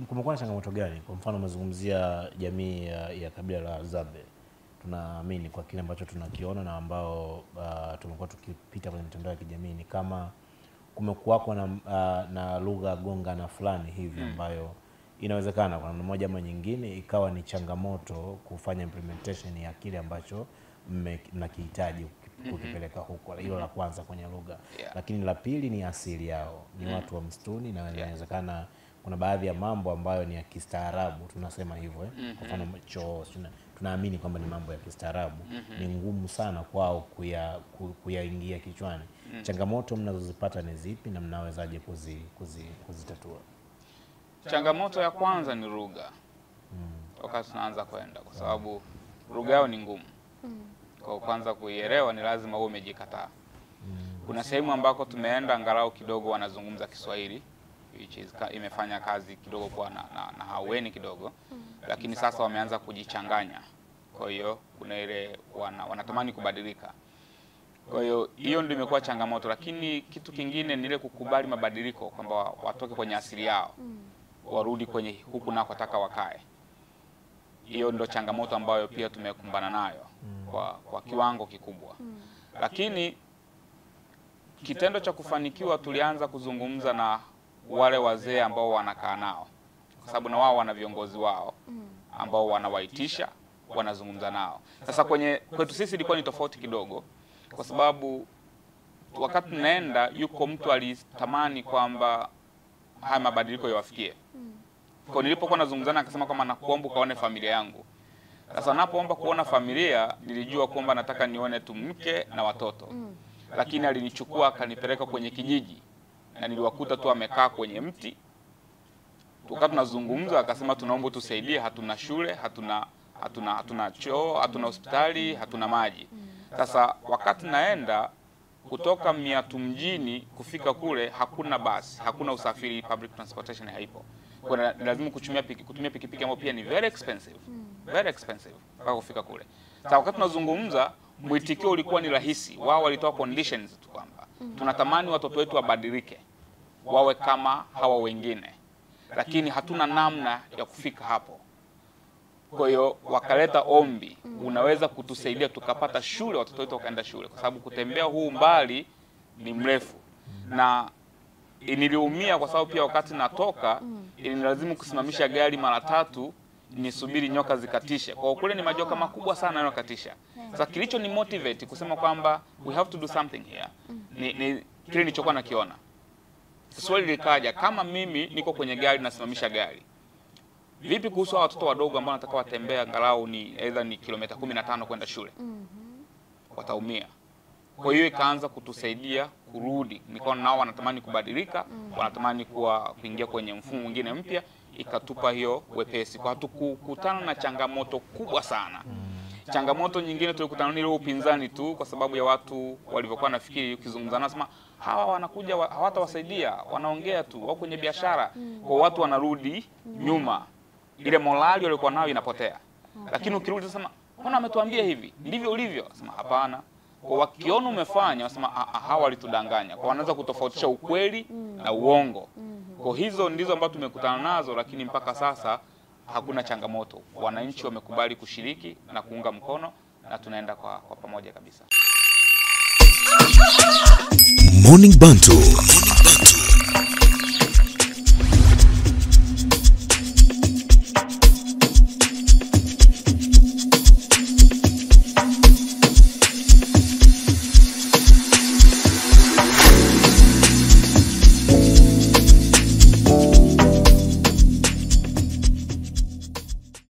kumekuwa na changamoto gani? Kwa mfano umezungumzia jamii ya kabila la Zabe. Tunaamini kwa kile ambacho tunakiona na ambao tumekuwa tukipita kwenye mitandao ya kijamii ni kama kumekuwa na lugha gongana fulani hivi ambayo inawezekana kwa namna moja ama nyingine ikawa ni changamoto kufanya implementation ya kile ambacho mnakihitaji kukipeleka huko. Hilo la kwanza kwenye lugha. Lakini la pili ni asili yao. Ni watu wa msituni na inawezekana kuna baadhi ya mambo ambayo ni ya kistaarabu, tunasema hivyo kwa mfano choo, tunaamini kwamba ni mambo ya kistaarabu. Ni ngumu sana kwao kuyaingia kichwani. Changamoto mnazozipata ni zipi na mnawezaje kuzitatua? Changamoto ya kwanza ni lugha. Wakati tunaanza kwenda, kwa sababu lugha yao ni ngumu. Kwa kwanza kuielewa ni lazima uwe umejikataa. Kuna sehemu ambako tumeenda angalau kidogo wanazungumza Kiswahili, which is imefanya kazi kidogo kwa na haweni kidogo, lakini sasa wameanza kujichanganya. Kwa hiyo kuna ile wanatamani kubadilika. Kwa hiyo hiyo ndio imekuwa changamoto, lakini kitu kingine ni ile kukubali mabadiliko, kwamba watoke kwenye asili yao, warudi kwenye huku nako wataka wakae. Hiyo ndio changamoto ambayo pia tumekumbana nayo kwa kiwango kikubwa. Lakini kitendo cha kufanikiwa, tulianza kuzungumza na wale wazee ambao wanakaa nao, kwa sababu na wao wana viongozi wao ambao wanawaitisha, wanazungumza nao. Sasa kwetu sisi ilikuwa ni tofauti kidogo, kwa sababu wakati tunaenda yuko mtu alitamani kwamba haya mabadiliko yawafikie. Kwa nilipokuwa nazungumzana akasema kwamba nakuomba kaone familia yangu. Sasa napoomba kuona familia, nilijua kwamba nataka nione tu mke na watoto. Lakini alinichukua akanipeleka kwenye kijiji na niliwakuta tu amekaa kwenye mti. Wakati tunazungumza akasema tunaomba tusaidie, hatuna shule, hatuna choo, hatuna hospitali, hatuna maji. Sasa wakati naenda kutoka Miatu mjini kufika kule, hakuna basi, hakuna usafiri, public transportation haipo. Kwa lazima kutumia pikipiki ambayo pia ni very expensive mpaka kufika kule. Sasa wakati tunazungumza, mwitikio ulikuwa ni rahisi. Wao walitoa conditions tu kwamba tunatamani watoto wetu wabadilike, wawe kama hawa wengine, lakini hatuna namna ya kufika hapo. Kwa hiyo wakaleta ombi, unaweza kutusaidia tukapata shule, watoto wetu wakaenda shule, kwa sababu kutembea huu mbali ni mrefu. Na niliumia kwa sababu pia wakati natoka ilinilazimu kusimamisha gari mara 3 nisubiri nyoka zikatishe. Kwa kule ni majoka makubwa sana yanokatisha. Sasa kilicho ni motivate kusema kwamba we have to do something here, ni kile nilichokuwa nakiona. Swali likaja, kama mimi niko kwenye gari nasimamisha gari, vipi kuhusu watoto wadogo ambao wanataka watembea angalau ni either ni kilomita 15 kwenda shule? Wataumia. Kwa hiyo ikaanza kutusaidia kurudi. Nikaona nao wanatamani kubadilika, wanatamani kuingia kwenye mfumo mwingine mpya, ikatupa hiyo wepesi. Kwa hatukukutana na changamoto kubwa sana. Changamoto nyingine tulikutana ni ile upinzani tu, kwa sababu ya watu walivyokuwa nafikiri ukizungumza nao sema hawa wanakuja hawatawasaidia, wanaongea tu, wao kwenye biashara. Kwa watu wanarudi nyuma. Ile morali walikuwa nayo inapotea. Lakini ukirudi sema, "Mbona ametuambia hivi? Ndivyo ulivyo?" Sema hapana. Kwa wakiona umefanya wasema hawa walitudanganya. Kwa wanaanza kutofautisha ukweli na uongo. Kwa hizo ndizo ambazo tumekutana nazo, lakini mpaka sasa hakuna changamoto. Wananchi wamekubali kushiriki na kuunga mkono na tunaenda kwa pamoja kabisa. Morning Bantu.